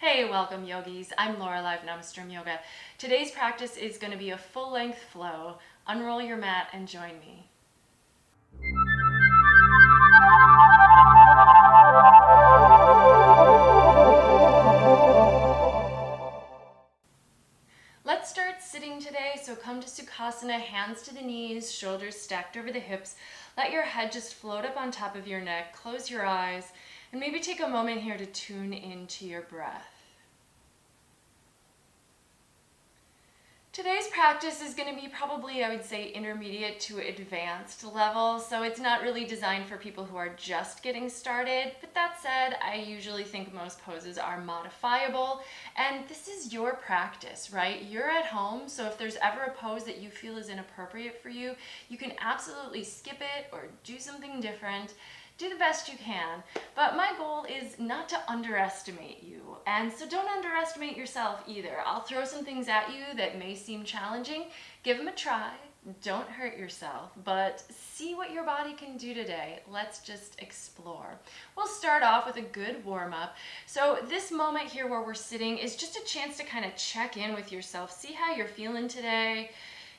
Hey, welcome yogis. I'm Laura, live Namasturm Yoga. Today's practice is going to be a full-length flow. Unroll your mat and join me. Let's start sitting today. So come to Utkatasana, hands to the knees, shoulders stacked over the hips. Let your head just float up on top of your neck. Close your eyes and maybe take a moment here to tune into your breath. Today's practice is going to be probably, I would say, intermediate to advanced level, so it's not really designed for people who are just getting started. But that said, I usually think most poses are modifiable, and this is your practice, right? You're at home, so if there's ever a pose that you feel is inappropriate for you, you can absolutely skip it or do something different. Do the best you can, but my goal is not to underestimate you, and so don't underestimate yourself either. I'll throw some things at you that may seem challenging. Give them a try. Don't hurt yourself, but see what your body can do today. Let's just explore. We'll start off with a good warm-up. So this moment here where we're sitting is just a chance to kind of check in with yourself, see how you're feeling today.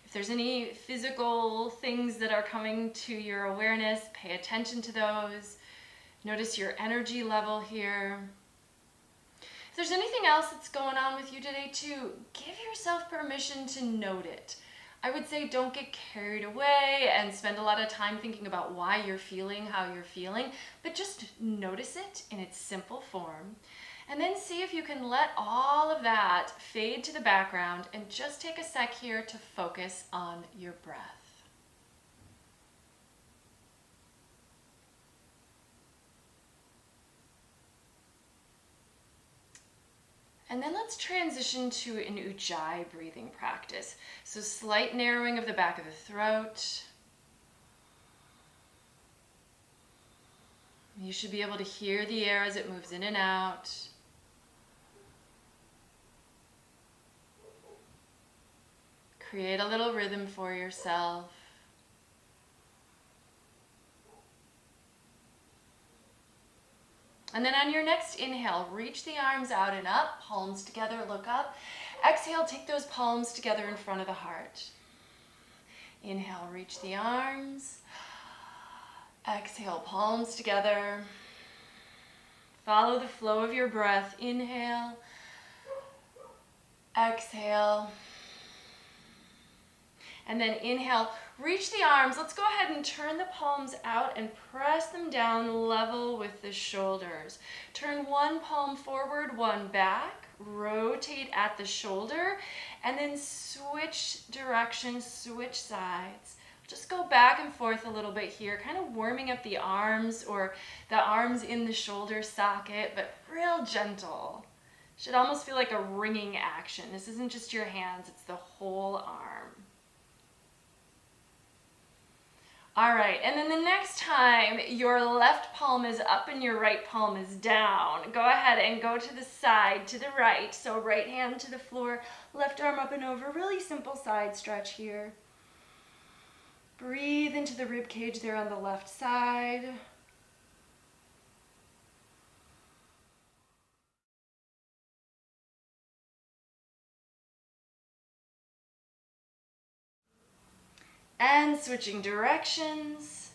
If there's any physical things that are coming to your awareness, pay attention to those. Notice your energy level here. If there's anything else that's going on with you today too, give yourself permission to note it. I would say don't get carried away and spend a lot of time thinking about why you're feeling how you're feeling, but just notice it in its simple form. And then see if you can let all of that fade to the background and just take a sec here to focus on your breath. And then let's transition to an Ujjayi breathing practice. So slight narrowing of the back of the throat. You should be able to hear the air as it moves in and out. Create a little rhythm for yourself. And then on your next inhale, reach the arms out and up, palms together, look up. Exhale, take those palms together in front of the heart. Inhale, reach the arms. Exhale, palms together. Follow the flow of your breath. Inhale. Exhale. And then inhale, reach the arms. Let's go ahead and turn the palms out and press them down level with the shoulders. Turn one palm forward, one back. Rotate at the shoulder and then switch direction, switch sides. Just go back and forth a little bit here, kind of warming up the arms or the arms in the shoulder socket, but real gentle. Should almost feel like a ringing action. This isn't just your hands, it's the whole arm. All right, and then the next time your left palm is up and your right palm is down, go ahead and go to the side, to the right. So right hand to the floor, left arm up and over. Really simple side stretch here. Breathe into the rib cage there on the left side. And switching directions.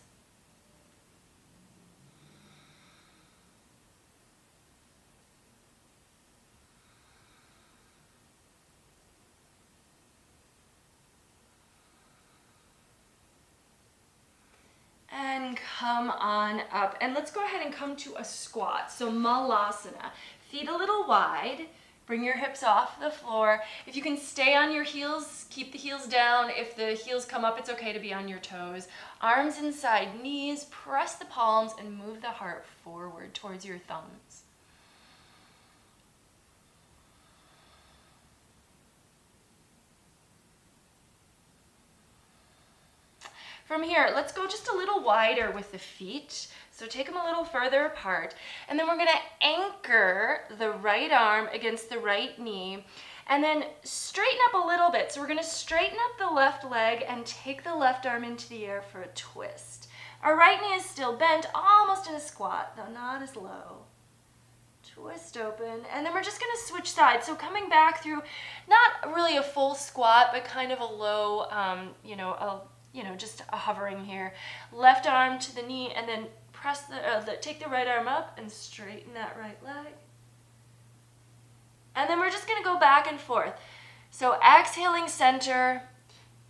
And come on up. And let's go ahead and come to a squat. So Malasana. Feet a little wide. Bring your hips off the floor. If you can stay on your heels, keep the heels down. If the heels come up, it's okay to be on your toes. Arms inside knees, press the palms and move the heart forward towards your thumbs. From here, let's go just a little wider with the feet. So take them a little further apart. And then we're gonna anchor the right arm against the right knee and then straighten up a little bit. So we're gonna straighten up the left leg and take the left arm into the air for a twist. Our right knee is still bent, almost in a squat, though not as low. twist open, and then we're just gonna switch sides. So coming back through, not really a full squat, but kind of a low, just a hovering here. Left arm to the knee, and then press take the right arm up and straighten that right leg. And then we're just gonna go back and forth. So exhaling center,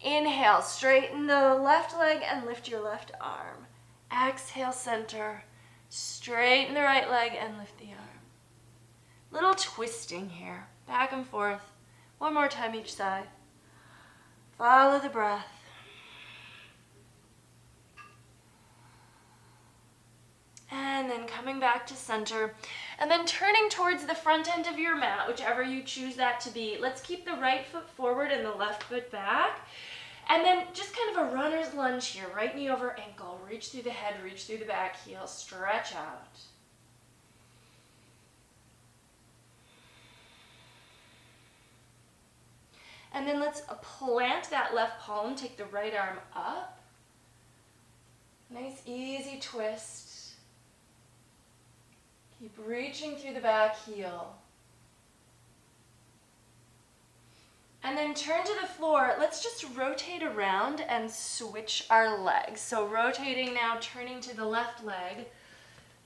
inhale, straighten the left leg and lift your left arm. Exhale center, straighten the right leg and lift the arm. Little twisting here, back and forth. One more time each side. Follow the breath. And then coming back to center, and then turning towards the front end of your mat, whichever you choose that to be. Let's keep the right foot forward and the left foot back. And then just kind of a runner's lunge here, right knee over ankle. Reach through the head, reach through the back heel, stretch out. And then let's plant that left palm, take the right arm up. Nice easy twist. Keep reaching through the back heel. And then turn to the floor. Let's just rotate around and switch our legs. So rotating now, turning to the left leg.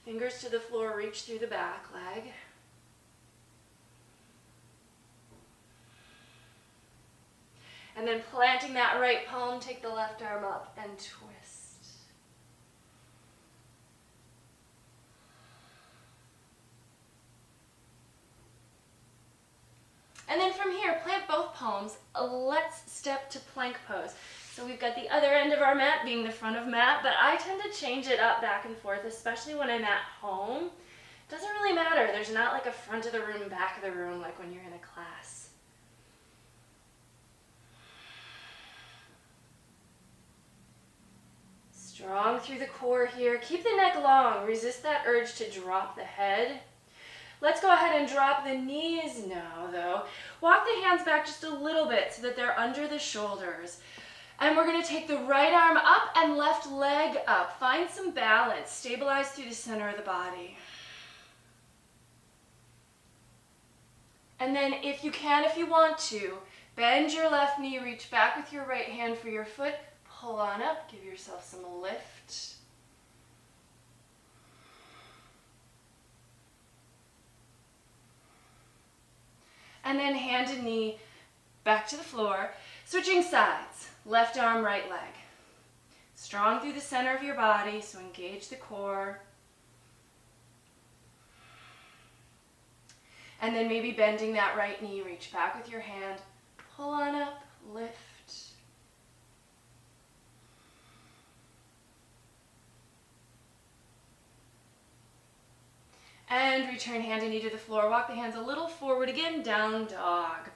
Fingers to the floor, reach through the back leg. And then planting that right palm, take the left arm up and twist. And then from here, plant both palms. Let's step to plank pose. So we've got the other end of our mat being the front of mat, but I tend to change it up back and forth, especially when I'm at home. It doesn't really matter. There's not like a front of the room, back of the room, like when you're in a class. Strong through the core here. Keep the neck long. Resist that urge to drop the head. Let's go ahead and drop the knees now, though. Walk the hands back just a little bit so that they're under the shoulders. And we're going to take the right arm up and left leg up. Find some balance. Stabilize through the center of the body. And then if you can, if you want to, bend your left knee, reach back with your right hand for your foot, pull on up, give yourself some lift. And then hand and knee back to the floor. Switching sides, left arm, right leg. Strong through the center of your body, so engage the core. And then maybe bending that right knee, reach back with your hand, pull on up, lift. And return hand and knee to the floor. Walk the hands a little forward again, down dog.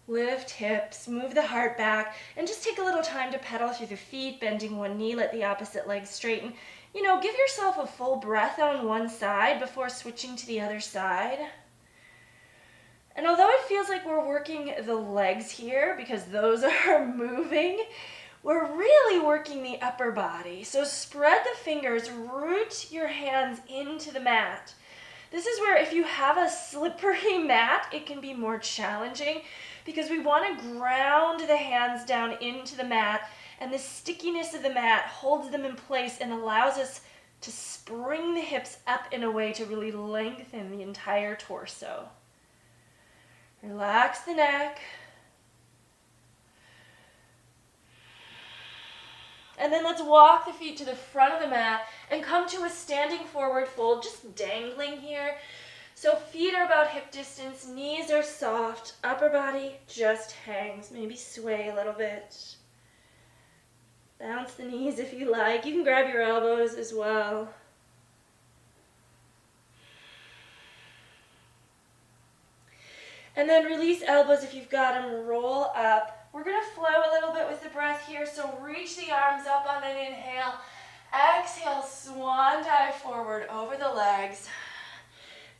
Lift hips, move the heart back, and just take a little time to pedal through the feet, bending one knee, let the opposite leg straighten. Give yourself a full breath on one side before switching to the other side. And although it feels like we're working the legs here because those are moving, we're really working the upper body. So spread the fingers, root your hands into the mat. This is where if you have a slippery mat, it can be more challenging because we want to ground the hands down into the mat, and the stickiness of the mat holds them in place and allows us to spring the hips up in a way to really lengthen the entire torso. Relax the neck. And then let's walk the feet to the front of the mat and come to a standing forward fold, just dangling here. So feet are about hip distance, knees are soft, upper body just hangs. Maybe sway a little bit. Bounce the knees if you like. You can grab your elbows as well. And then release elbows if you've got them, roll up. We're going to flow a little bit with the breath here, so reach the arms up on an inhale. Exhale, swan dive forward over the legs.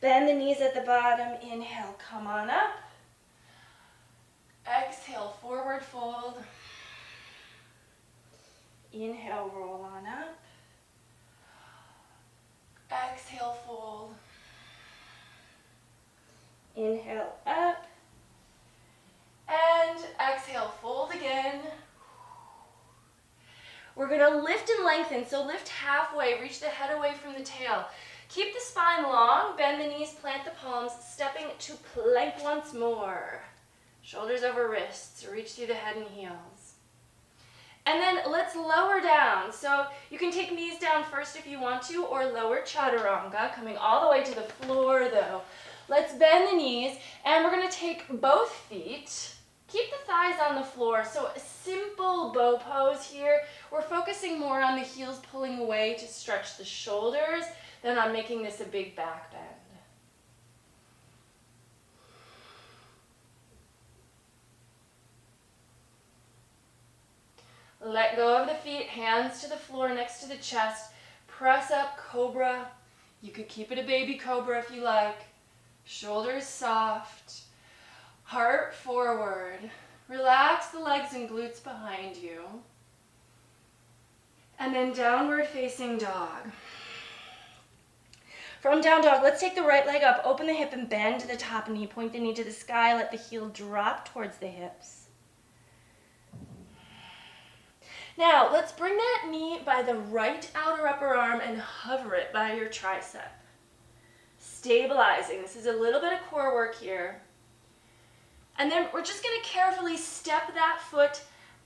Bend the knees at the bottom. Inhale, come on up. Exhale, forward fold. Inhale, roll on up. Exhale, fold. we're gonna lift and lengthen. So lift halfway, reach the head away from the tail. Keep the spine long, bend the knees, plant the palms, stepping to plank once more. Shoulders over wrists, reach through the head and heels. And then let's lower down. So you can take knees down first if you want to, or lower chaturanga, coming all the way to the floor though. Let's bend the knees, and we're gonna take both feet. Keep the thighs on the floor. So a simple bow pose here. We're focusing more on the heels pulling away to stretch the shoulders than on making this a big back bend. Let go of the feet, hands to the floor next to the chest. Press up, cobra. You could keep it a baby cobra if you like. Shoulders soft. Heart forward. Relax the legs and glutes behind you. And then downward facing dog. From down dog, let's take the right leg up. Open the hip and bend the top knee. Point the knee to the sky. Let the heel drop towards the hips. Now, let's bring that knee by the right outer upper arm and hover it by your tricep. Stabilizing. This is a little bit of core work here. And then we're just going to carefully step that foot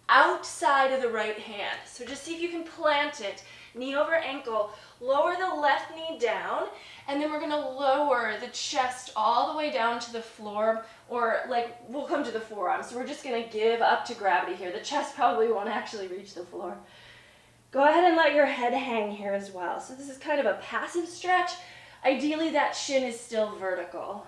outside of the right hand. So just see if you can plant it. Knee over ankle. Lower the left knee down. And then we're going to lower the chest all the way down to the floor. Or like, we'll come to the forearm. So we're just going to give up to gravity here. The chest probably won't actually reach the floor. Go ahead and let your head hang here as well. So this is kind of a passive stretch. Ideally, that shin is still vertical.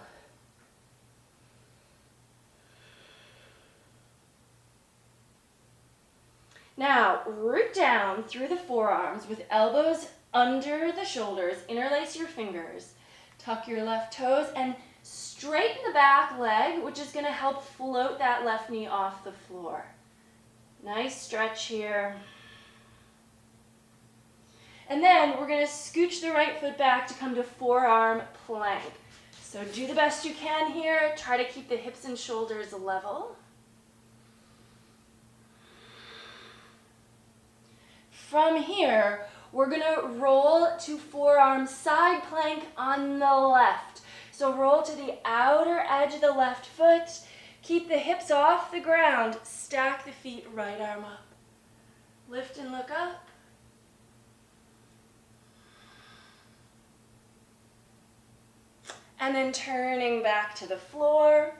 Now, root down through the forearms with elbows under the shoulders. Interlace your fingers. Tuck your left toes and straighten the back leg, which is going to help float that left knee off the floor. Nice stretch here. And then we're going to scooch the right foot back to come to forearm plank. So do the best you can here. Try to keep the hips and shoulders level. From here, we're going to roll to forearm side plank on the left. So roll to the outer edge of the left foot. Keep the hips off the ground. Stack the feet, right arm up. Lift and look up. And then turning back to the floor.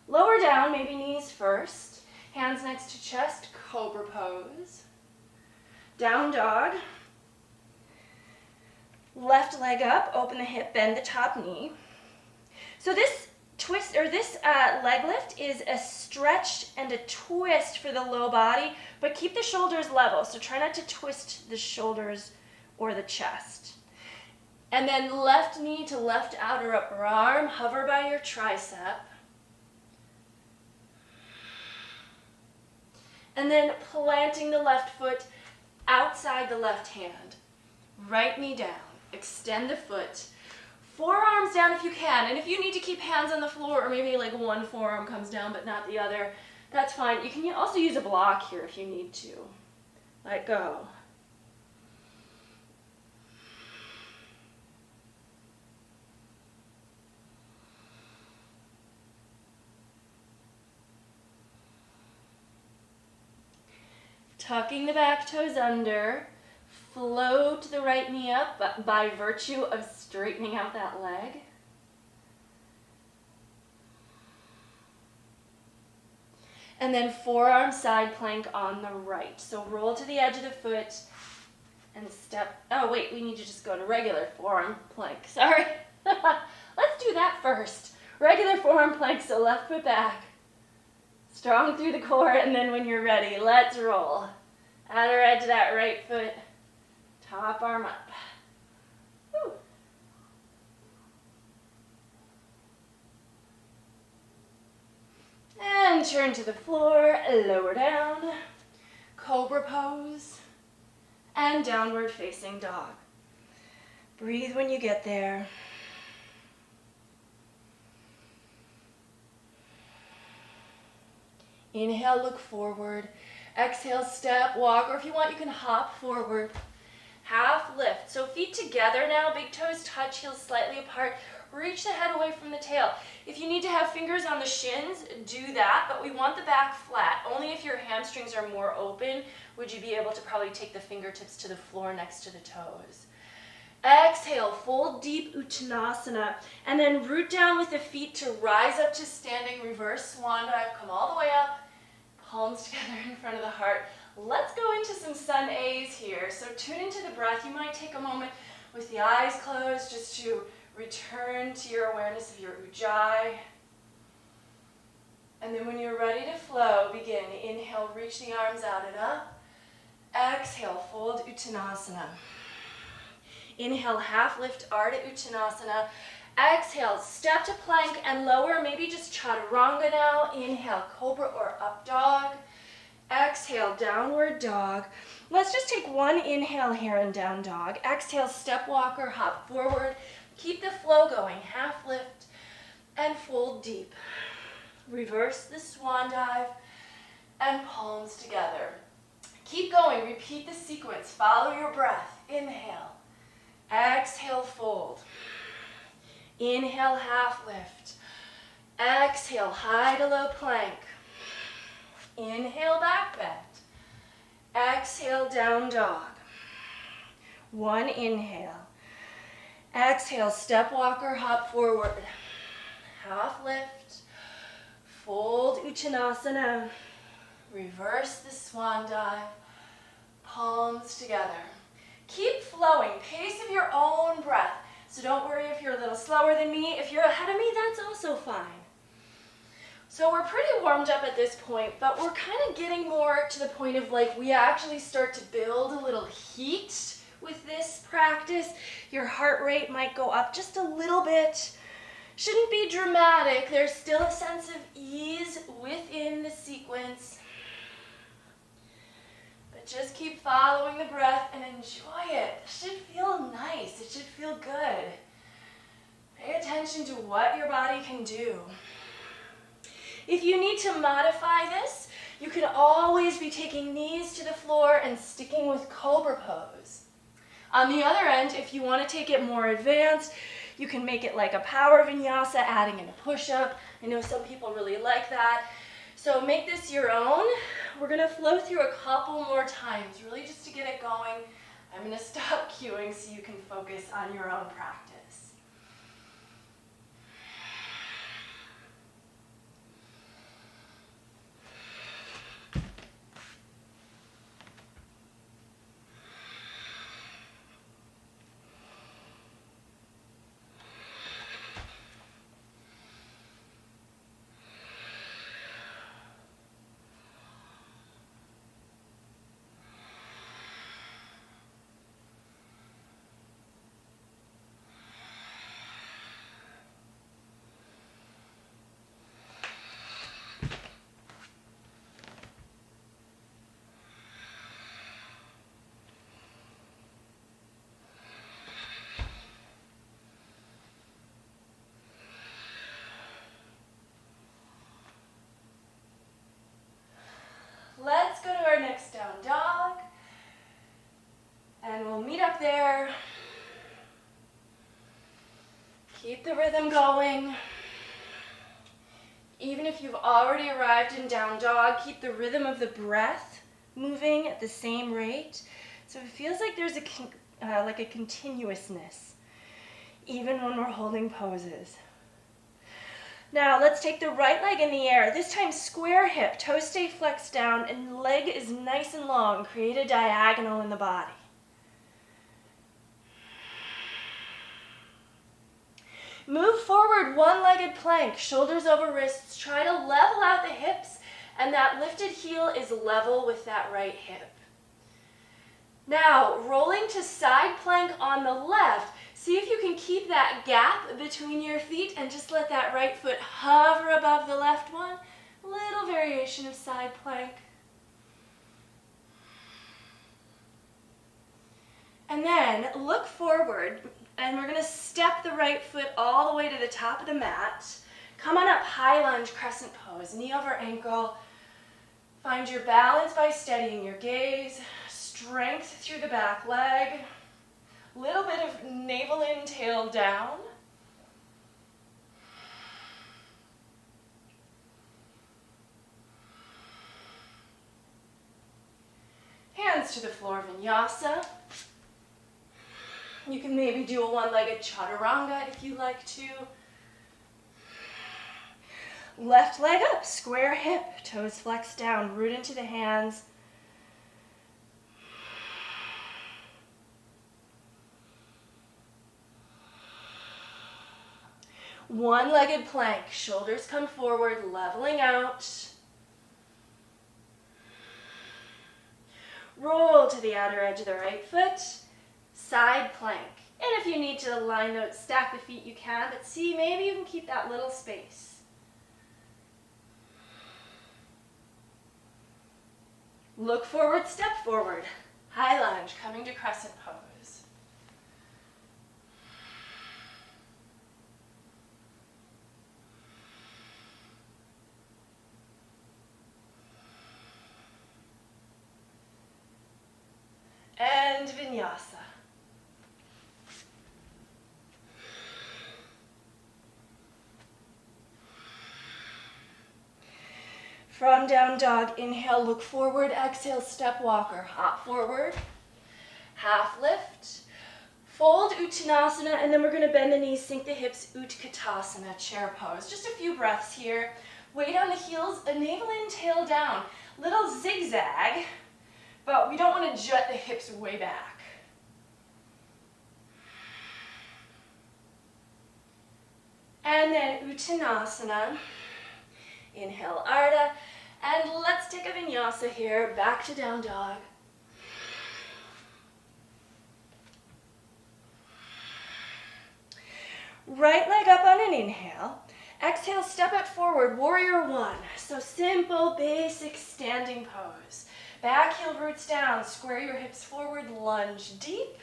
Lower down, maybe knees first. Hands next to chest, cobra pose. Down dog. Left leg up, open the hip, bend the top knee. So this twist, or this leg lift is a stretch and a twist for the low body, but keep the shoulders level. So try not to twist the shoulders or the chest. And then left knee to left outer upper arm, hover by your tricep. And then planting the left foot outside the left hand. Right knee down, extend the foot. Forearms down if you can, and if you need to keep hands on the floor, or maybe like one forearm comes down but not the other, that's fine. You can also use a block here if you need to. Let go. Tucking the back toes under, float the right knee up by virtue of straightening out that leg. And then forearm side plank on the right. So roll to the edge of the foot and step. Oh wait, we need to just go to regular forearm plank. Sorry. Let's do that first. Regular forearm plank, so left foot back. Strong through the core, and then when you're ready, let's roll. Outer edge of that right foot, top arm up. Woo. And turn to the floor, lower down, cobra pose, and downward facing dog. Breathe when you get there. Inhale, look forward. Exhale, step, walk, or if you want, you can hop forward. Half lift. So feet together now, big toes touch, heels slightly apart. Reach the head away from the tail. If you need to have fingers on the shins, do that, but we want the back flat. Only if your hamstrings are more open would you be able to probably take the fingertips to the floor next to the toes. Exhale, fold deep Uttanasana, and then root down with the feet to rise up to standing reverse swan dive. Come all the way up, palms together in front of the heart. Let's go into some sun A's here. So tune into the breath. You might take a moment with the eyes closed just to return to your awareness of your ujjayi. And then when you're ready to flow, begin. Inhale, reach the arms out and up. Exhale, fold Uttanasana. Inhale, half lift, Ardha Uttanasana. Exhale, step to plank and lower, maybe just chaturanga now. Inhale, cobra or up dog. Exhale, downward dog. Let's just take one inhale here in down dog. Exhale, step walker, hop forward. Keep the flow going, half lift and fold deep. Reverse the swan dive and palms together. Keep going, repeat the sequence, follow your breath. Inhale, exhale, fold. Inhale, half lift. Exhale, high to low plank. Inhale, back bend. Exhale, down dog. One inhale. Exhale, step walker, hop forward. Half lift. Fold Uttanasana. Reverse the swan dive. Palms together. Keep flowing, pace of your own breath. So don't worry if you're a little slower than me. If you're ahead of me, that's also fine. So we're pretty warmed up at this point, but we're kind of getting more to the point of like we actually start to build a little heat with this practice. Your heart rate might go up just a little bit. Shouldn't be dramatic. There's still a sense of ease within the sequence. But just keep following the breath and enjoy it. It should feel nice. It should feel good. Pay attention to what your body can do. If you need to modify this, you can always be taking knees to the floor and sticking with Cobra Pose. On the other end, if you want to take it more advanced, you can make it like a power vinyasa, adding in a push-up. I know some people really like that. So make this your own. We're going to flow through a couple more times, really just to get it going. I'm going to stop cueing so you can focus on your own practice. Let's go to our next down dog. And we'll meet up there. Keep the rhythm going. Even if you've already arrived in down dog, keep the rhythm of the breath moving at the same rate. So it feels like there's a continuousness, even when we're holding poses. Now let's take the right leg in the air. This time square hip, toes stay flexed down, and leg is nice and long. Create a diagonal in the body. Move forward, one-legged plank, shoulders over wrists. Try to level out the hips, and that lifted heel is level with that right hip. Now, rolling to side plank on the left. See if you can keep that gap between your feet and just let that right foot hover above the left one. Little variation of side plank. And then look forward, and we're going to step the right foot all the way to the top of the mat. Come on up, high lunge, crescent pose, knee over ankle. Find your balance by steadying your gaze, strength through the back leg, little bit of navel in, tail down. Hands to the floor, Vinyasa. You can maybe do a one-legged chaturanga if you like to. Left leg up, square hip, toes flexed down, root into the hands. One-legged plank, shoulders come forward, leveling out. Roll to the outer edge of the right foot, side plank. And if you need to line those, stack the feet, you can, but see, maybe you can keep that little space. Look forward, step forward. High lunge, coming to crescent pose. And Vinyasa. From down dog, inhale, look forward, exhale, step walker, hop forward, half lift, fold Uttanasana, and then we're gonna bend the knees, sink the hips, Utkatasana, chair pose. Just a few breaths here. Weight on the heels, a navel in, tail down. Little zigzag, but we don't wanna jut the hips way back. And then Uttanasana. Inhale, Ardha, and let's take a Vinyasa here, back to down dog. Right leg up on an inhale. Exhale, step it forward, warrior one. So simple, basic standing pose. Back heel roots down, square your hips forward, lunge deep,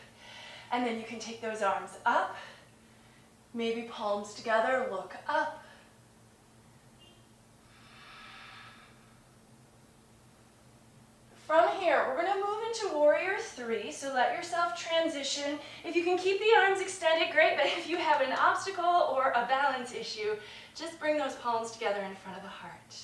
and then you can take those arms up, maybe palms together, look up. From here, we're going to move into warrior three, so let yourself transition. If you can keep the arms extended, great, but if you have an obstacle or a balance issue, just bring those palms together in front of the heart.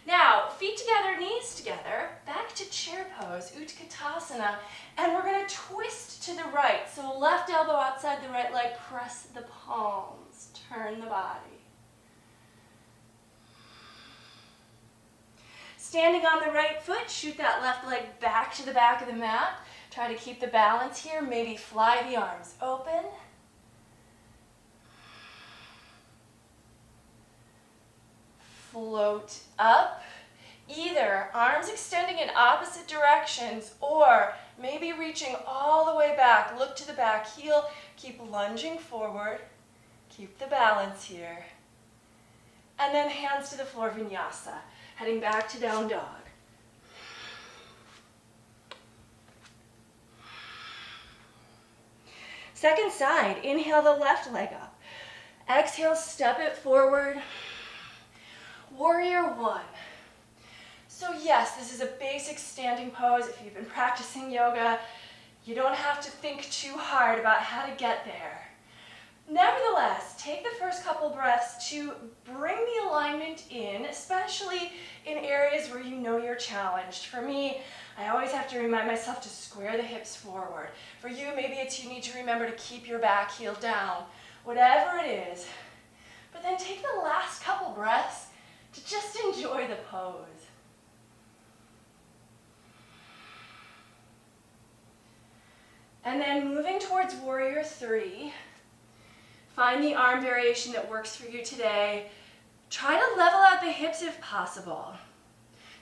Now, feet together, knees together, back to chair pose, Utkatasana, and we're going to twist to the right. So left elbow outside the right leg, press the palms, turn the body. Standing on the right foot, shoot that left leg back to the back of the mat. Try to keep the balance here, maybe fly the arms open. Float up, either arms extending in opposite directions or maybe reaching all the way back. Look to the back heel, keep lunging forward, keep the balance here. And then hands to the floor, Vinyasa, heading back to down dog. Second side, inhale the left leg up. Exhale, step it forward. Warrior one. So yes, this is a basic standing pose. If you've been practicing yoga, you don't have to think too hard about how to get there. Nevertheless, take the first couple breaths to bring the alignment in, especially in areas where you know you're challenged. For me, I always have to remind myself to square the hips forward. For you, maybe it's you need to remember to keep your back heel down. Whatever it is. But then take the last couple breaths to just enjoy the pose. And then moving towards warrior three, find the arm variation that works for you today. Try to level out the hips if possible.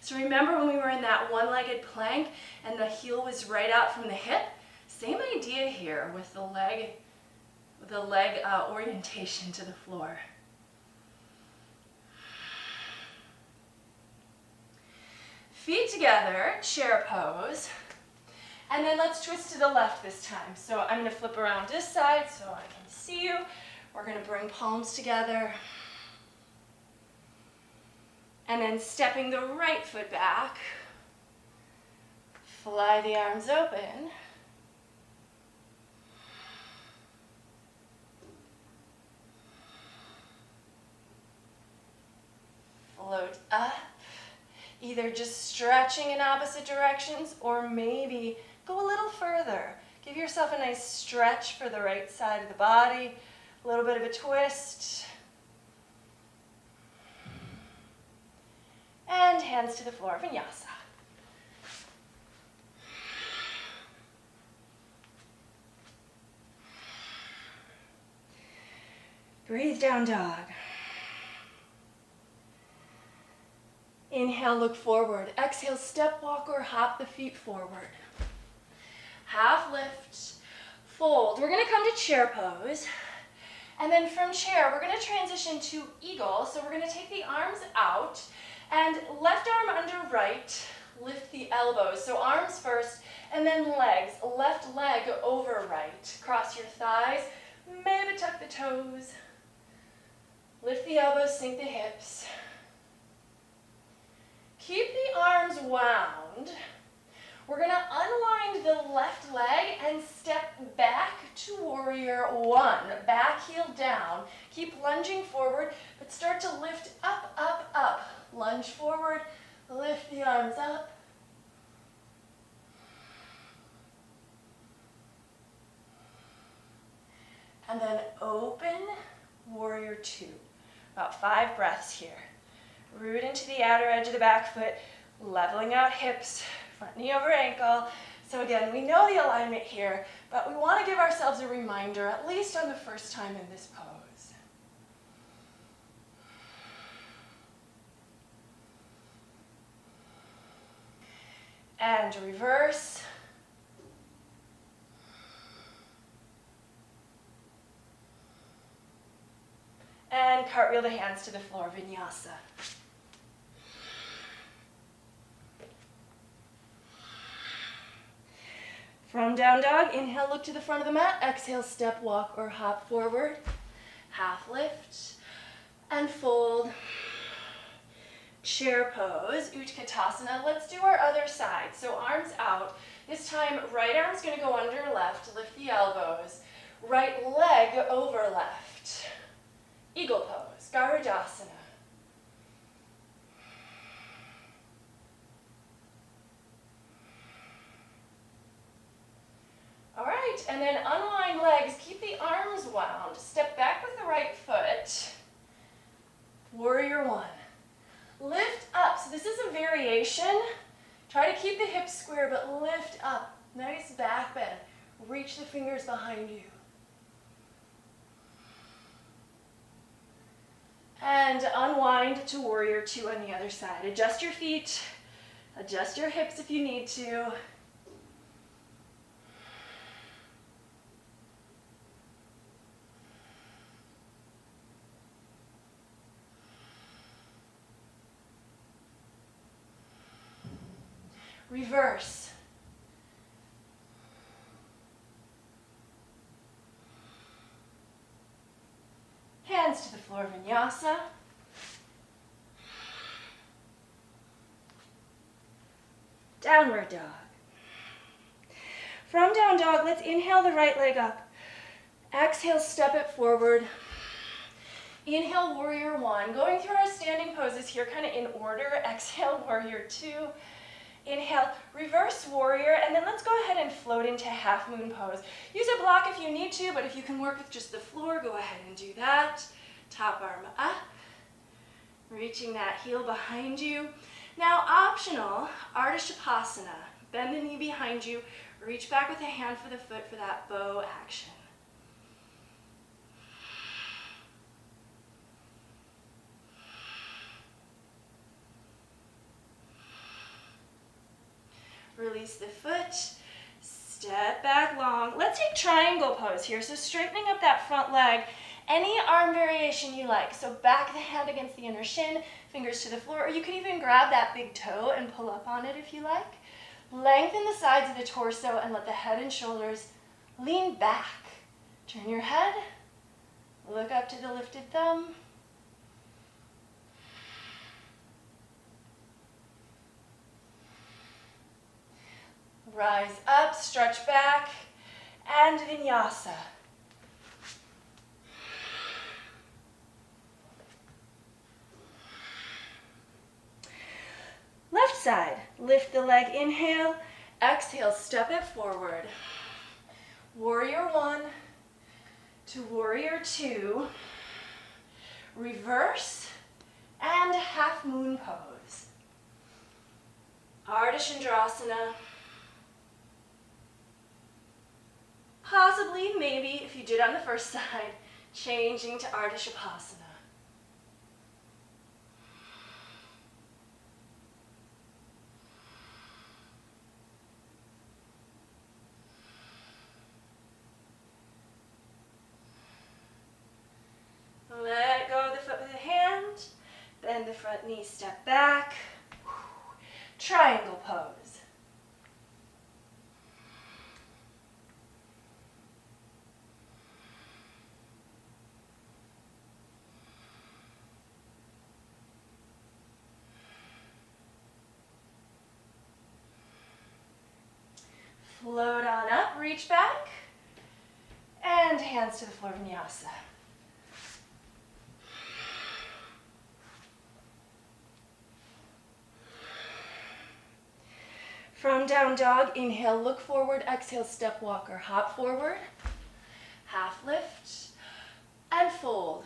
So remember when we were in that one-legged plank and the heel was right out from the hip? Same idea here with the leg orientation to the floor. Feet together, chair pose. And then let's twist to the left this time. So I'm going to flip around this side so I can see you. We're going to bring palms together. And then stepping the right foot back. Fly the arms open. Float up. Either just stretching in opposite directions or maybe go a little further. Give yourself a nice stretch for the right side of the body. A little bit of a twist. And hands to the floor, Vinyasa. Breathe down dog. Inhale, look forward. Exhale, step, walk, or hop the feet forward. Half lift, fold. We're gonna come to chair pose. And then from chair, we're gonna transition to eagle. So we're gonna take the arms out and left arm under right, lift the elbows. So arms first, and then legs. Left leg over right. Cross your thighs, maybe tuck the toes. Lift the elbows, sink the hips. Keep the arms wound. We're gonna unwind the left leg and step back to warrior one. Back heel down. Keep lunging forward, but start to lift up, up, up. Lunge forward, lift the arms up. And then open, warrior two. About 5 breaths here. Root into the outer edge of the back foot, leveling out hips, front knee over ankle. So again, we know the alignment here, but we want to give ourselves a reminder, at least on the first time in this pose. And reverse. And cartwheel the hands to the floor, Vinyasa. From down dog, inhale, look to the front of the mat. Exhale, step, walk, or hop forward. Half lift and fold. Chair pose, Utkatasana. Let's do our other side. So arms out. This time, right arm's gonna go under left, lift the elbows. Right leg over left. Eagle pose, Garudasana. All right, and then unwind legs, keep the arms wound. Step back with the right foot. Warrior one. Lift up, so this is a variation. Try to keep the hips square, but lift up. Nice back bend. Reach the fingers behind you. And unwind to warrior two on the other side. Adjust your feet, adjust your hips if you need to. Reverse. Hands to the floor, Vinyasa. Downward dog. From down dog, let's inhale the right leg up. Exhale, step it forward. Inhale, warrior one. Going through our standing poses here, kind of in order. Exhale, warrior two. Inhale, reverse warrior, and then let's go ahead and float into half moon pose. Use a block if you need to, but if you can work with just the floor, go ahead and do that. Top arm up, reaching that heel behind you. Now optional, Ardha Shavasana. Bend the knee behind you, reach back with a hand for the foot for that bow action. Release the foot, step back long. Let's take triangle pose here. So straightening up that front leg, any arm variation you like. So back the hand against the inner shin, fingers to the floor, or you can even grab that big toe and pull up on it if you like. Lengthen the sides of the torso and let the head and shoulders lean back. Turn your head, look up to the lifted thumb. Rise up, stretch back, and Vinyasa. Left side, lift the leg, inhale, exhale, step it forward. Warrior one to warrior two, reverse, and half moon pose. Ardha Chandrasana. Possibly, maybe, if you did on the first side, changing to Ardha Shavasana. Let go of the foot with the hand, bend the front knee, step back. Triangle pose. Float on up, reach back, and hands to the floor, Vinyasa. From down dog, inhale, look forward, exhale, step walker, hop forward, half lift, and fold.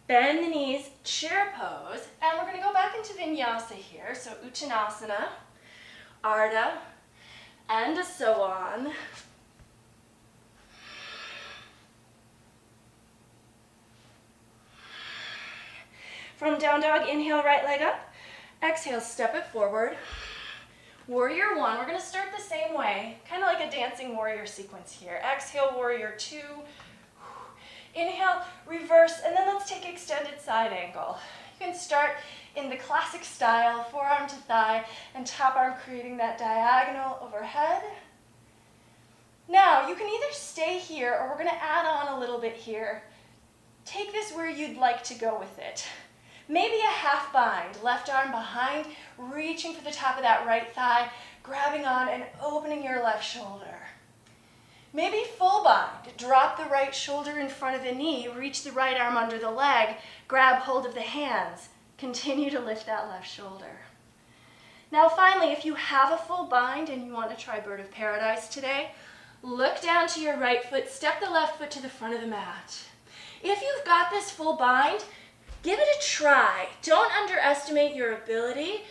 Bend the knees, chair pose, and we're gonna go back into Vinyasa here. So Uttanasana, Ardha, and so on. From down dog, inhale, right leg up, exhale, step it forward. Warrior one, we're gonna start the same way, kind of like a dancing warrior sequence here. Exhale, warrior two. Inhale, reverse, and then let's take extended side angle. You can start in the classic style, forearm to thigh, and top arm creating that diagonal overhead. Now, you can either stay here, or we're gonna add on a little bit here. Take this where you'd like to go with it. Maybe a half bind, left arm behind, reaching for the top of that right thigh, grabbing on and opening your left shoulder. Maybe full bind, drop the right shoulder in front of the knee, reach the right arm under the leg, grab hold of the hands, continue to lift that left shoulder. Now finally, if you have a full bind and you want to try Bird of Paradise today, look down to your right foot, step the left foot to the front of the mat. If you've got this full bind, give it a try. Don't underestimate your ability.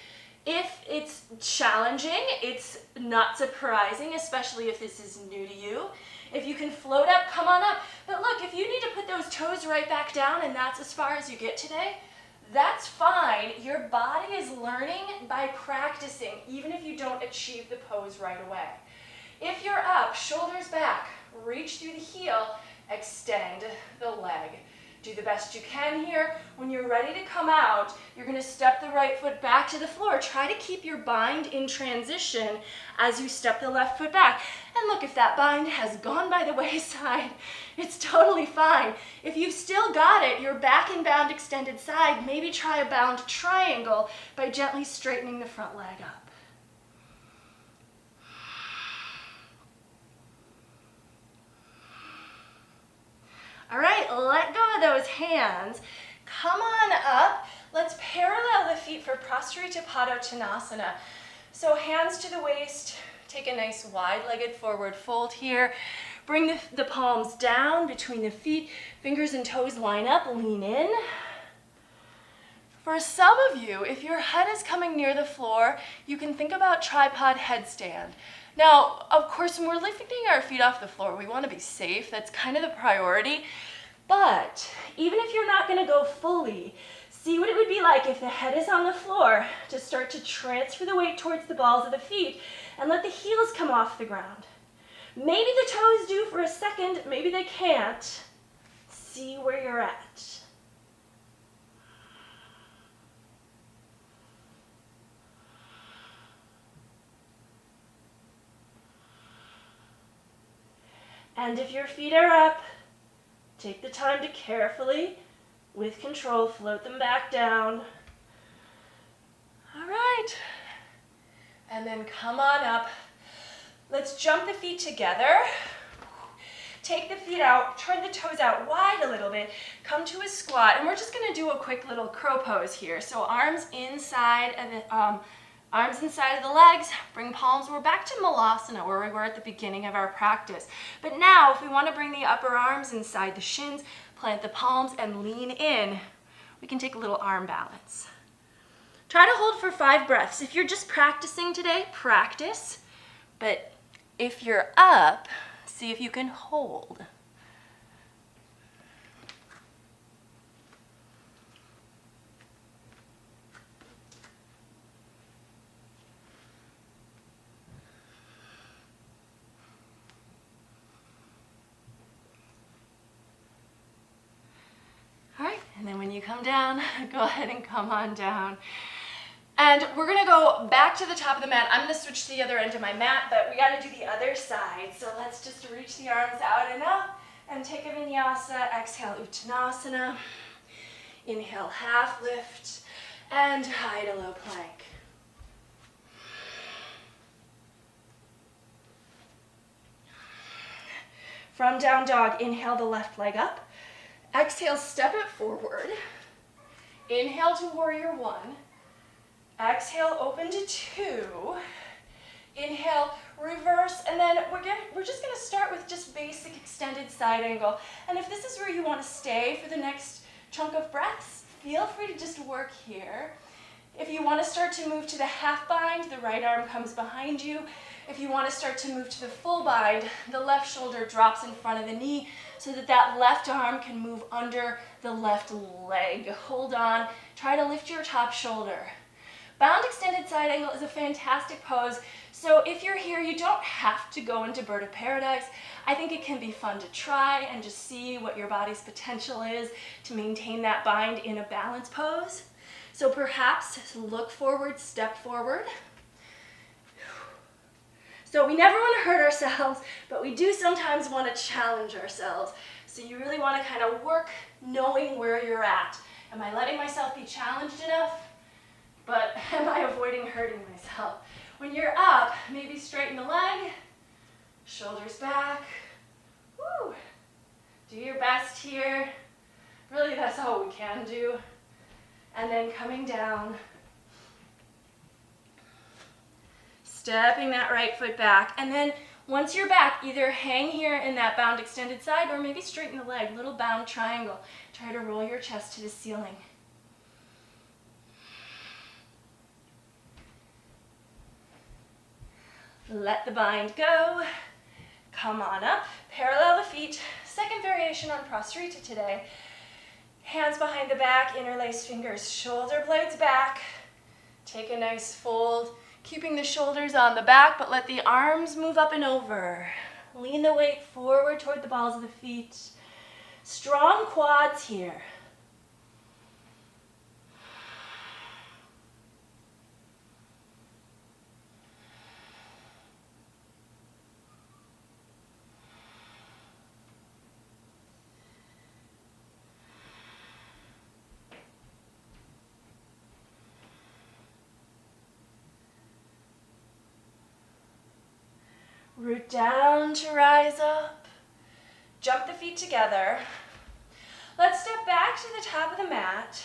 If it's challenging, it's not surprising, especially if this is new to you. If you can float up, come on up. But look, if you need to put those toes right back down and that's as far as you get today, that's fine. Your body is learning by practicing, even if you don't achieve the pose right away. If you're up, shoulders back, reach through the heel, extend the leg. Do the best you can here. When you're ready to come out, you're going to step the right foot back to the floor. Try to keep your bind in transition as you step the left foot back. And look, if that bind has gone by the wayside, it's totally fine. If you've still got it, you're back in bound extended side, maybe try a bound triangle by gently straightening the front leg up. All right, let go of those hands. Come on up. Let's parallel the feet for Prostrate Padottanasana. So hands to the waist, take a nice wide-legged forward fold here. Bring the palms down between the feet, fingers and toes line up, lean in. For some of you, if your head is coming near the floor, you can think about tripod headstand. Now, of course, when we're lifting our feet off the floor, we want to be safe. That's kind of the priority. But even if you're not going to go fully, see what it would be like if the head is on the floor to start to transfer the weight towards the balls of the feet and let the heels come off the ground. Maybe the toes do for a second, maybe they can't. See where you're at. And if your feet are up, take the time to carefully, with control, float them back down. All right. And then come on up. Let's jump the feet together. Take the feet out, turn the toes out wide a little bit, come to a squat, and we're just gonna do a quick little crow pose here. So arms inside of the legs, bring palms. We're back to Malasana where we were at the beginning of our practice. But now if we wanna bring the upper arms inside the shins, plant the palms and lean in, we can take a little arm balance. Try to hold for 5 breaths. If you're just practicing today, practice. But if you're up, see if you can hold. All right, and then when you come down, go ahead and come on down. And we're gonna go back to the top of the mat. I'm gonna switch to the other end of my mat, but we gotta do the other side. So let's just reach the arms out and up and take a vinyasa. Exhale, Utkatasana. Inhale, half lift, and high to low plank. From down dog, inhale the left leg up. Exhale, step it forward. Inhale to warrior 1. Exhale, open to 2. Inhale, reverse, and then we're just gonna start with just basic extended side angle. And if this is where you wanna stay for the next chunk of breaths, feel free to just work here. If you wanna start to move to the half bind, the right arm comes behind you. If you wanna start to move to the full bind, the left shoulder drops in front of the knee so that that left arm can move under the left leg. Hold on, try to lift your top shoulder. Bound extended side angle is a fantastic pose. So if you're here, you don't have to go into bird of paradise. I think it can be fun to try and just see what your body's potential is to maintain that bind in a balance pose. So perhaps look forward, step forward. So we never want to hurt ourselves, but we do sometimes want to challenge ourselves. So you really want to kind of work knowing where you're at. Am I letting myself be challenged enough? But am I avoiding hurting myself? When you're up, maybe straighten the leg, shoulders back. Woo. Do your best here. Really, that's all we can do. And then coming down, stepping that right foot back. And then once you're back, either hang here in that bound extended side or maybe straighten the leg, little bound triangle. Try to roll your chest to the ceiling. Let the bind go. Come on up, parallel the feet. Second variation on Prasarita today. Hands behind the back, interlace fingers, shoulder blades back. Take a nice fold, keeping the shoulders on the back, but let the arms move up and over. Lean the weight forward toward the balls of the feet. Strong quads here. Root down to rise up. Jump the feet together. Let's step back to the top of the mat.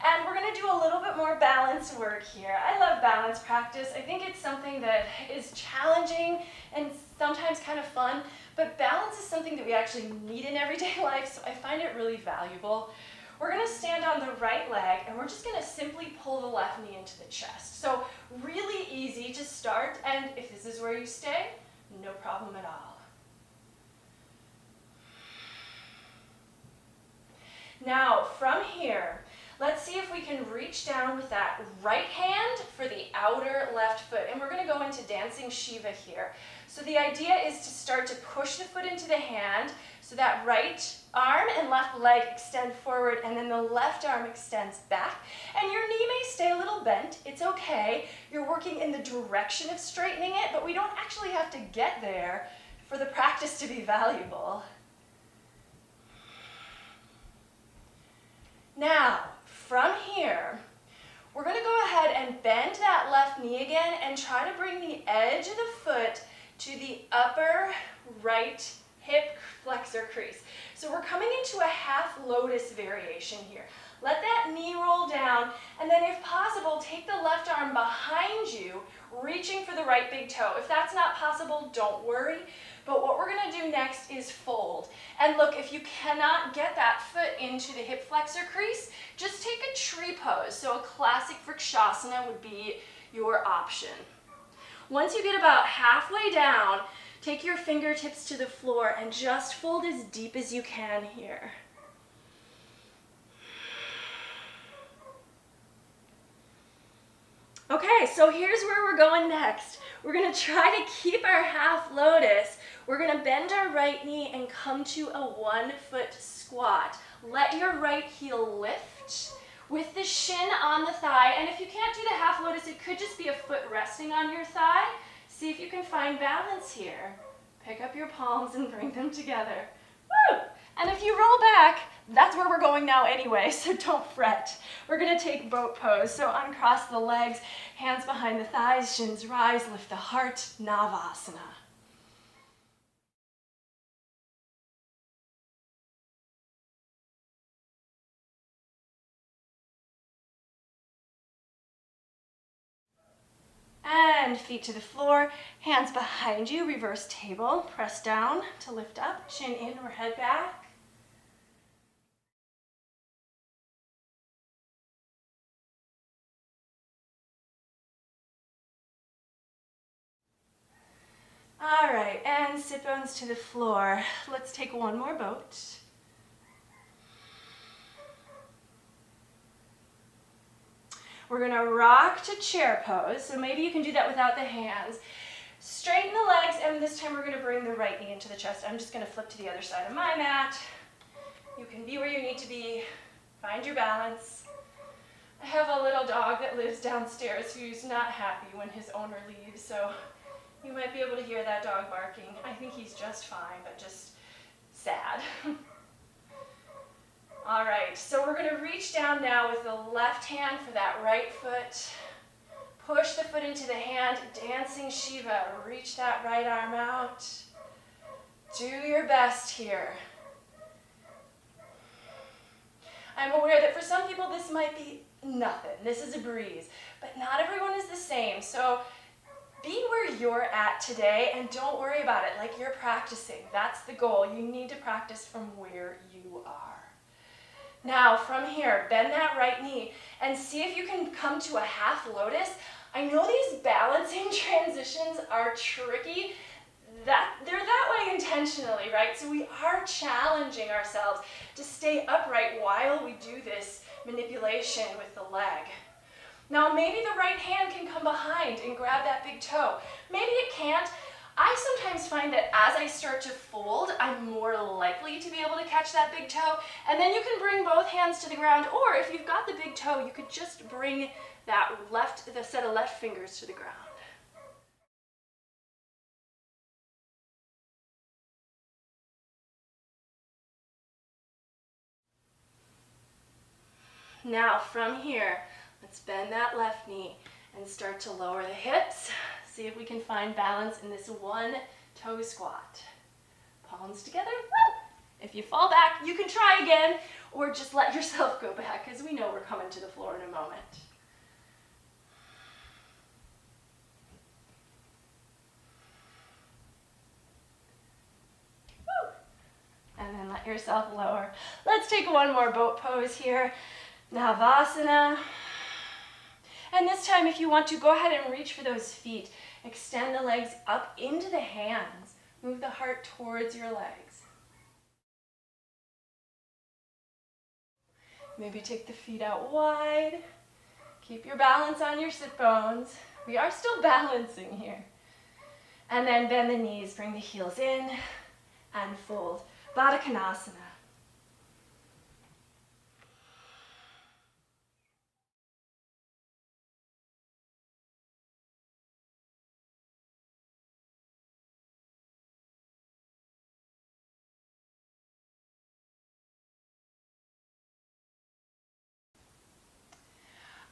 And we're going to do a little bit more balance work here. I love balance practice. I think it's something that is challenging and sometimes kind of fun. But balance is something that we actually need in everyday life, so I find it really valuable. We're going to stand on the right leg, and we're just going to simply pull the left knee into the chest. So really easy to start, and if this is where you stay, no problem at all. Now, from here, let's see if we can reach down with that right hand for the outer left foot. And we're going to go into dancing Shiva here. So the idea is to start to push the foot into the hand so that right arm and left leg extend forward, and then the left arm extends back. And your knee may stay a little bent. It's okay. You're working in the direction of straightening it, but we don't actually have to get there for the practice to be valuable. Now, from here, we're going to go ahead and bend that left knee again and try to bring the edge of the foot to the upper right hip flexor crease. So we're coming into a half lotus variation here. Let that knee roll down, and then if possible, take the left arm behind you, reaching for the right big toe. If that's not possible, don't worry. But what we're going to do next is fold. And look, if you cannot get that foot into the hip flexor crease, just take a tree pose. So a classic Vrikshasana would be your option. Once you get about halfway down, take your fingertips to the floor and just fold as deep as you can here. Okay, so here's where we're going next. We're going to try to keep our half lotus. We're going to bend our right knee and come to a 1-foot squat. Let your right heel lift with the shin on the thigh. And if you can't do the half lotus, it could just be a foot resting on your thigh. See if you can find balance here. Pick up your palms and bring them together. Woo! And if you roll back, that's where we're going now anyway, so don't fret. We're going to take boat pose. So uncross the legs, hands behind the thighs, shins rise, lift the heart, Navasana. And feet to the floor, hands behind you, reverse table, press down to lift up, chin in or head back. All right, and sit bones to the floor. Let's take one more boat. We're gonna rock to chair pose, so maybe you can do that without the hands. Straighten the legs, and this time we're gonna bring the right knee into the chest. I'm just gonna flip to the other side of my mat. You can be where you need to be. Find your balance. I have a little dog that lives downstairs who's not happy when his owner leaves, so you might be able to hear that dog barking. I think he's just fine, but just sad. All right, so we're gonna reach down now with the left hand for that right foot. Push the foot into the hand, dancing Shiva. Reach that right arm out. Do your best here. I'm aware that for some people this might be nothing. This is a breeze, but not everyone is the same. So be where you're at today and don't worry about it like you're practicing. That's the goal. You need to practice from where you are. Now from here, bend that right knee and see if you can come to a half lotus. I know these balancing transitions are tricky. They're that way intentionally, right? So we are challenging ourselves to stay upright while we do this manipulation with the leg. Now maybe the right hand can come behind and grab that big toe. Maybe it can't. I sometimes find that as I start to fold, I'm more likely to be able to catch that big toe. And then you can bring both hands to the ground, or if you've got the big toe, you could just bring the set of left fingers to the ground. Now from here, let's bend that left knee and start to lower the hips. See if we can find balance in this 1-toe squat. Palms together. Woo! If you fall back, you can try again, or just let yourself go back, because we know we're coming to the floor in a moment. Woo! And then let yourself lower. Let's take one more boat pose here. Navasana. And this time, if you want to, go ahead and reach for those feet. Extend the legs up into the hands. Move the heart towards your legs. Maybe take the feet out wide. Keep your balance on your sit bones. We are still balancing here. And then bend the knees, bring the heels in, and fold. Baddha Konasana.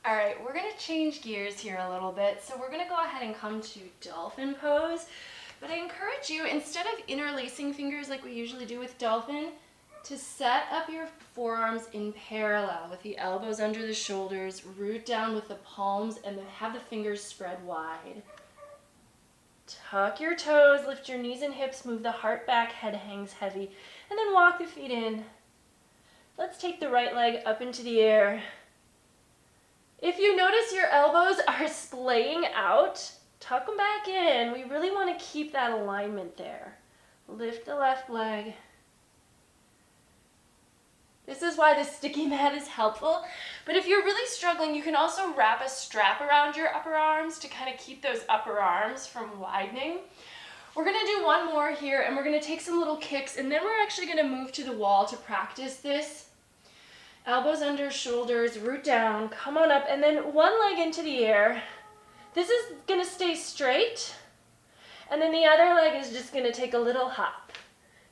All right, we're gonna change gears here a little bit. So we're gonna go ahead and come to Dolphin Pose. But I encourage you, instead of interlacing fingers like we usually do with Dolphin, to set up your forearms in parallel with the elbows under the shoulders, root down with the palms, and then have the fingers spread wide. Tuck your toes, lift your knees and hips, move the heart back, head hangs heavy, and then walk the feet in. Let's take the right leg up into the air. If you notice your elbows are splaying out, tuck them back in. We really want to keep that alignment there. Lift the left leg. This is why the sticky mat is helpful. But if you're really struggling, you can also wrap a strap around your upper arms to kind of keep those upper arms from widening. We're going to do one more here, and we're going to take some little kicks, and then we're actually going to move to the wall to practice this. Elbows under shoulders, root down, come on up, and then one leg into the air. This is going to stay straight, and then the other leg is just going to take a little hop.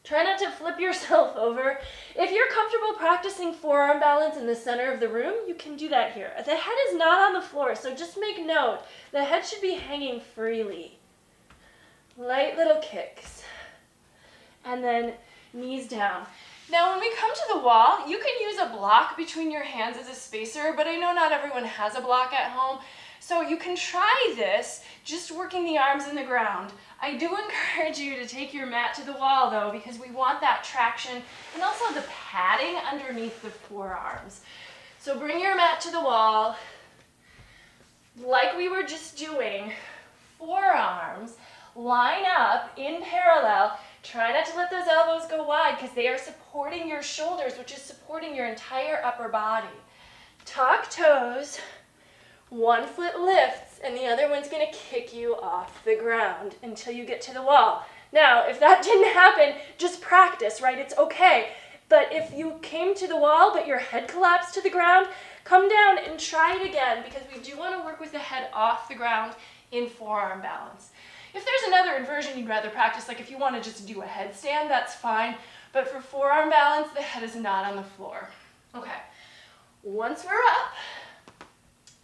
Try not to flip yourself over. If you're comfortable practicing forearm balance in the center of the room, you can do that here. The head is not on the floor, so just make note. The head should be hanging freely. Light little kicks. And then knees down. Now when we come to the wall, you can use a block between your hands as a spacer, but I know not everyone has a block at home. So you can try this, just working the arms in the ground. I do encourage you to take your mat to the wall though, because we want that traction and also the padding underneath the forearms. So bring your mat to the wall, like we were just doing. Forearms line up in parallel. Try not to let those elbows go wide because they are supporting your shoulders, which is supporting your entire upper body. Tuck toes. One foot lifts and the other one's going to kick you off the ground until you get to the wall. Now, if that didn't happen, just practice, right? It's okay. But if you came to the wall but your head collapsed to the ground, come down and try it again because we do want to work with the head off the ground in forearm balance. If there's another inversion you'd rather practice, like if you want to just do a headstand, that's fine. But for forearm balance, the head is not on the floor. Okay, once we're up,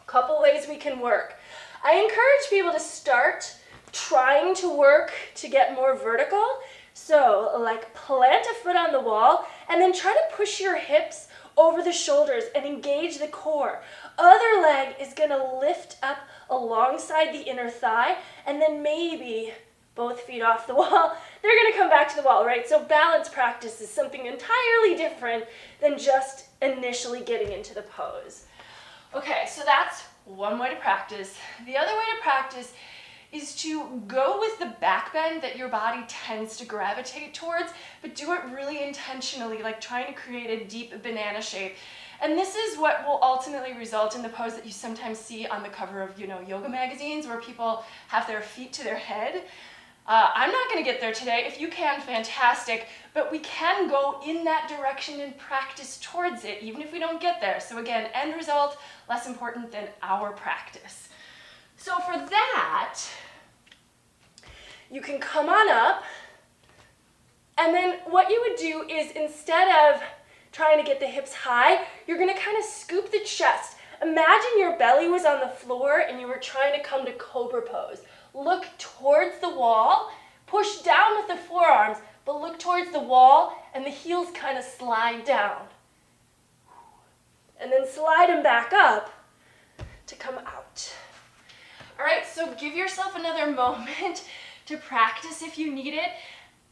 couple ways we can work. I encourage people to start trying to work to get more vertical. So like plant a foot on the wall and then try to push your hips over the shoulders and engage the core. Other leg is going to lift up alongside the inner thigh and then maybe both feet off the wall. They're going to come back to the wall, right? So balance practice is something entirely different than just initially getting into the pose. Okay, so that's one way to practice. The other way to practice is to go with the back bend that your body tends to gravitate towards, but do it really intentionally, like trying to create a deep banana shape. And this is what will ultimately result in the pose that you sometimes see on the cover of, yoga magazines where people have their feet to their head. I'm not going to get there today. If you can, fantastic. But we can go in that direction and practice towards it, even if we don't get there. So again, end result, less important than our practice. So for that, you can come on up. And then what you would do is instead of trying to get the hips high, you're going to kind of scoop the chest. Imagine your belly was on the floor and you were trying to come to cobra pose. Look towards the wall, push down with the forearms, but look towards the wall and the heels kind of slide down. And then slide them back up to come out. All right, so give yourself another moment to practice if you need it.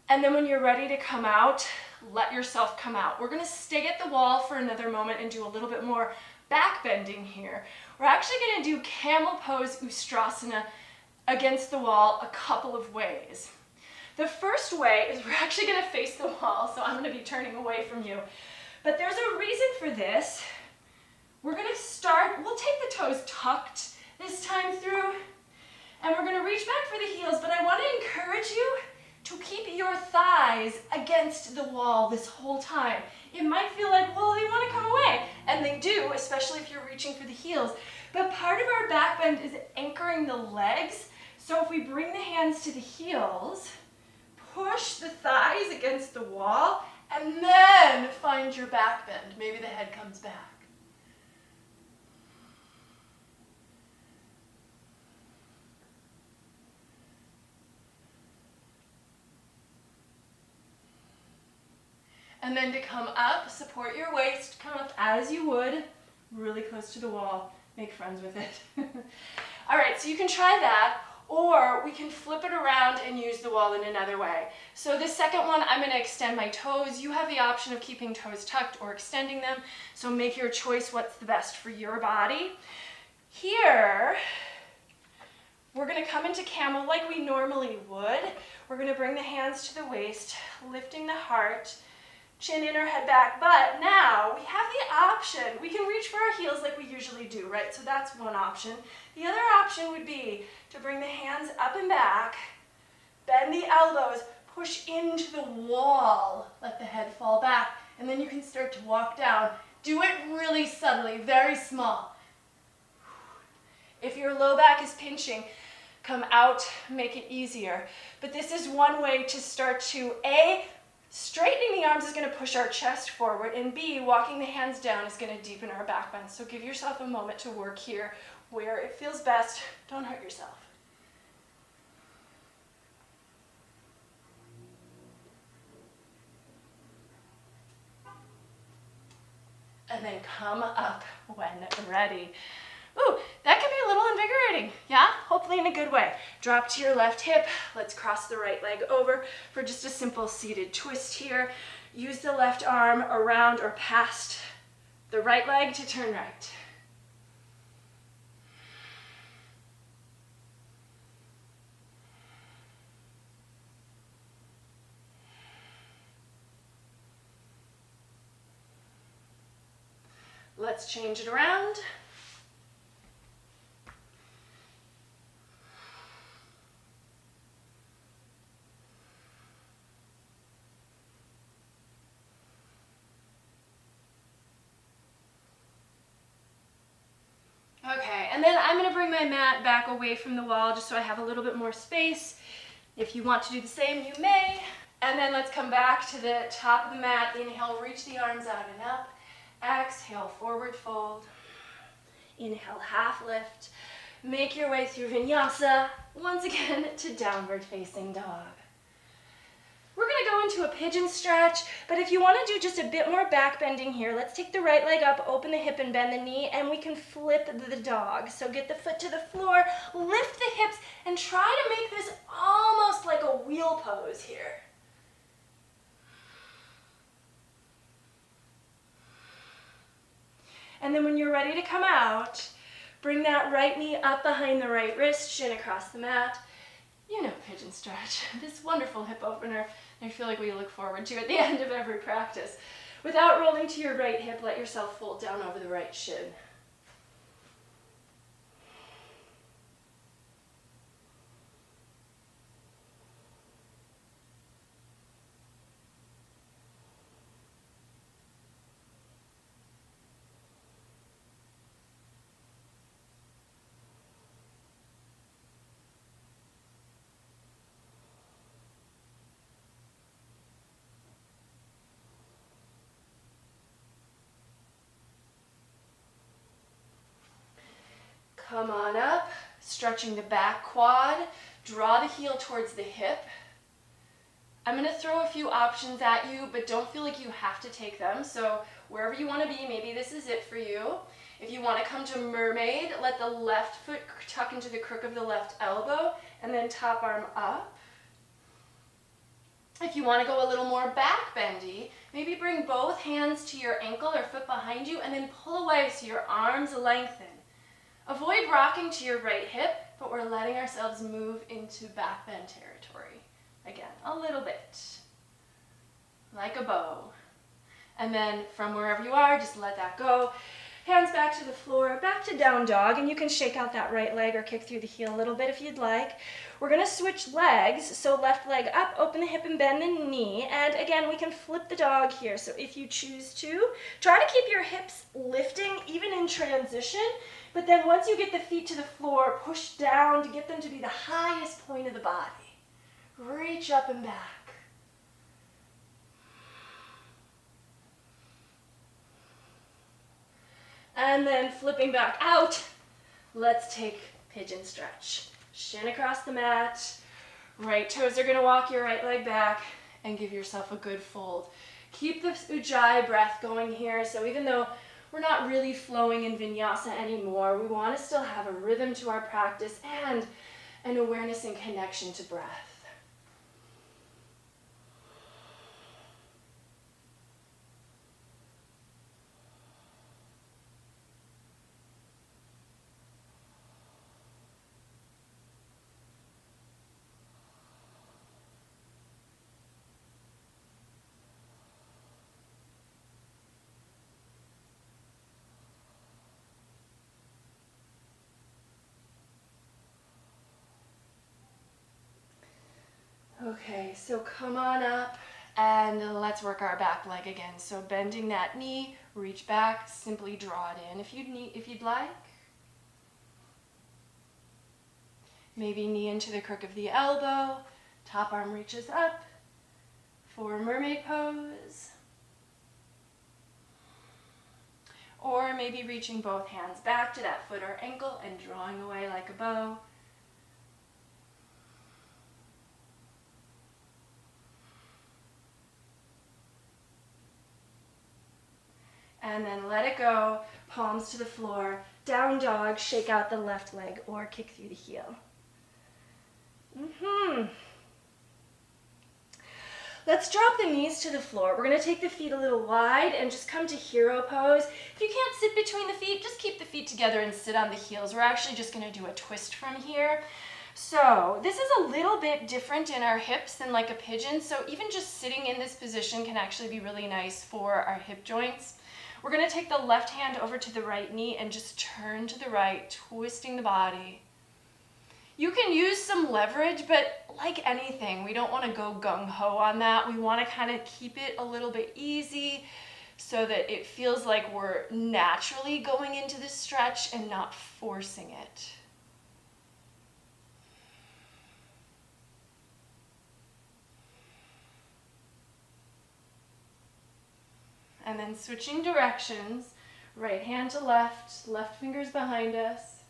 And then when you're ready to come out, let yourself come out. We're going to stay at the wall for another moment and do a little bit more back bending here. We're actually going to do Camel Pose Ustrasana against the wall a couple of ways. The first way is we're actually going to face the wall, so I'm going to be turning away from you. But there's a reason for this. We're going to start, we'll take the toes tucked this time through, and we're going to reach back for the heels, but I want to encourage you to keep your thighs against the wall this whole time. It might feel like, well, they want to come away, and they do, especially if you're reaching for the heels. But part of our back bend is anchoring the legs. So if we bring the hands to the heels, push the thighs against the wall, and then find your back bend. Maybe the head comes back. And then to come up, support your waist, come up as you would, really close to the wall. Make friends with it. All right, so you can try that, or we can flip it around and use the wall in another way. So this second one, I'm gonna extend my toes. You have the option of keeping toes tucked or extending them, so make your choice what's the best for your body. Here, we're gonna come into camel like we normally would. We're gonna bring the hands to the waist, lifting the heart, chin in or head back, but now we have the option. We can reach for our heels like we usually do, right? So that's one option. The other option would be to bring the hands up and back, bend the elbows, push into the wall, let the head fall back, and then you can start to walk down. Do it really subtly, very small. If your low back is pinching, come out, make it easier. But this is one way to start to, A, straightening the arms is going to push our chest forward, and B, walking the hands down is going to deepen our back bend. So give yourself a moment to work here where it feels best. Don't hurt yourself. And then come up when ready. Ooh, that can be a little invigorating, yeah? Hopefully in a good way. Drop to your left hip. Let's cross the right leg over for just a simple seated twist here. Use the left arm around or past the right leg to turn right. Let's change it around. Okay, and then I'm going to bring my mat back away from the wall just so I have a little bit more space. If you want to do the same, you may. And then let's come back to the top of the mat. Inhale, reach the arms out and up. Exhale, forward fold. Inhale, half lift. Make your way through Vinyasa, once again to downward facing dog. We're going to go into a pigeon stretch, but if you want to do just a bit more back bending here, let's take the right leg up, open the hip and bend the knee, and we can flip the dog. So get the foot to the floor, lift the hips, and try to make this almost like a wheel pose here. And then when you're ready to come out, bring that right knee up behind the right wrist, shin across the mat. You know pigeon stretch, this wonderful hip opener I feel like we look forward to at the end of every practice. Without rolling to your right hip, let yourself fold down over the right shin. Come on up, stretching the back quad, draw the heel towards the hip. I'm going to throw a few options at you, but don't feel like you have to take them. So wherever you want to be, maybe this is it for you. If you want to come to Mermaid, let the left foot tuck into the crook of the left elbow, and then top arm up. If you want to go a little more back bendy, maybe bring both hands to your ankle or foot behind you, and then pull away so your arms lengthen. Avoid rocking to your right hip, but we're letting ourselves move into back bend territory. Again, a little bit, like a bow. And then from wherever you are, just let that go. Hands back to the floor, back to down dog, and you can shake out that right leg or kick through the heel a little bit if you'd like. We're gonna switch legs, so left leg up, open the hip and bend the knee, and again, we can flip the dog here. So if you choose to, try to keep your hips lifting even in transition, but then once you get the feet to the floor, push down to get them to be the highest point of the body. Reach up and back. And then flipping back out, let's take pigeon stretch. Shin across the mat, right toes are gonna walk your right leg back, and give yourself a good fold. Keep the Ujjayi breath going here. So even though we're not really flowing in Vinyasa anymore, we want to still have a rhythm to our practice and an awareness and connection to breath. Okay, so come on up and let's work our back leg again. So bending that knee, reach back, simply draw it in if you'd like. Maybe knee into the crook of the elbow, top arm reaches up for Mermaid pose. Or maybe reaching both hands back to that foot or ankle and drawing away like a bow. And then let it go, palms to the floor, down dog, shake out the left leg or kick through the heel. Let's drop the knees to the floor. We're gonna take the feet a little wide and just come to hero pose. If you can't sit between the feet, just keep the feet together and sit on the heels. We're actually just gonna do a twist from here. So this is a little bit different in our hips than like a pigeon. So even just sitting in this position can actually be really nice for our hip joints. We're gonna take the left hand over to the right knee and just turn to the right, twisting the body. You can use some leverage, but like anything, we don't wanna go gung-ho on that. We wanna kind of keep it a little bit easy so that it feels like we're naturally going into the stretch and not forcing it. And then switching directions, right hand to left, left fingers behind us.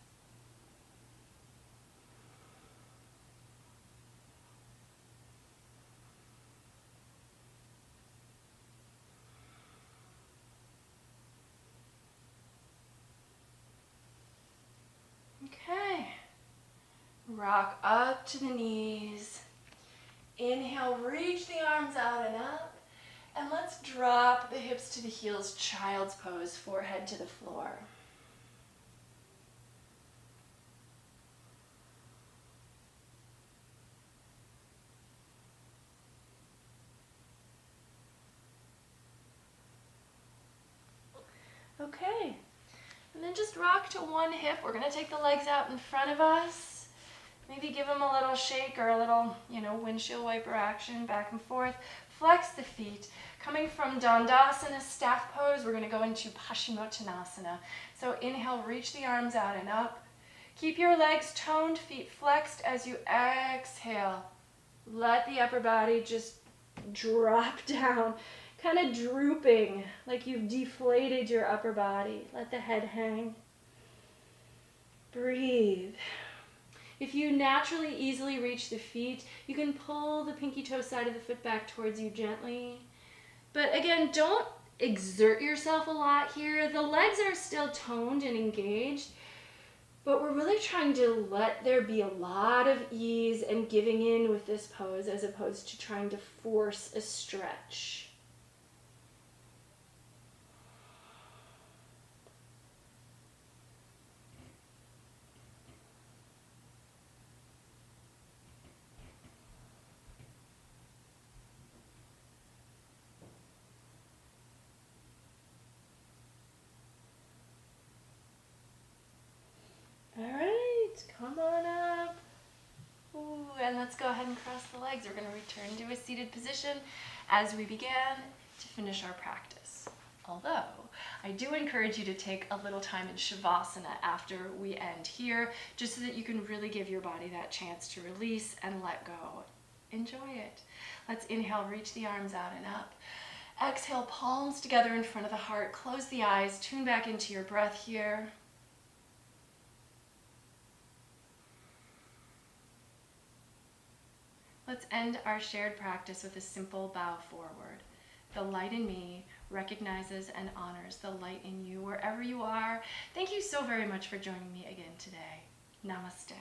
Okay, rock up to the knees. Inhale, reach the arms out and up. And let's drop the hips to the heels, child's pose, forehead to the floor. Okay, and then just rock to one hip. We're gonna take the legs out in front of us. Maybe give them a little shake or a little, windshield wiper action back and forth. Flex the feet. Coming from Dandasana, staff pose, we're gonna go into Pashimo Tanasana. So inhale, reach the arms out and up. Keep your legs toned, feet flexed as you exhale. Let the upper body just drop down, kind of drooping, like you've deflated your upper body. Let the head hang. Breathe. If you naturally easily reach the feet, you can pull the pinky toe side of the foot back towards you gently. But again, don't exert yourself a lot here. The legs are still toned and engaged, but we're really trying to let there be a lot of ease and giving in with this pose as opposed to trying to force a stretch. All right, come on up. Ooh, and let's go ahead and cross the legs. We're going to return to a seated position as we began to finish our practice. Although, I do encourage you to take a little time in Shavasana after we end here, just so that you can really give your body that chance to release and let go. Enjoy it. Let's inhale, reach the arms out and up. Exhale, palms together in front of the heart. Close the eyes, tune back into your breath here. Let's end our shared practice with a simple bow forward. The light in me recognizes and honors the light in you wherever you are. Thank you so very much for joining me again today. Namaste.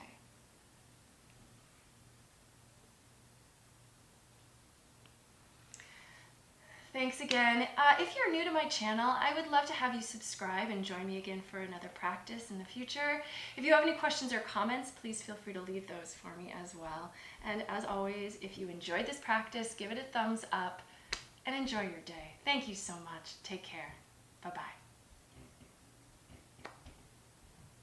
Thanks again. If you're new to my channel, I would love to have you subscribe and join me again for another practice in the future. If you have any questions or comments, please feel free to leave those for me as well. And as always, if you enjoyed this practice, give it a thumbs up and enjoy your day. Thank you so much. Take care. Bye-bye.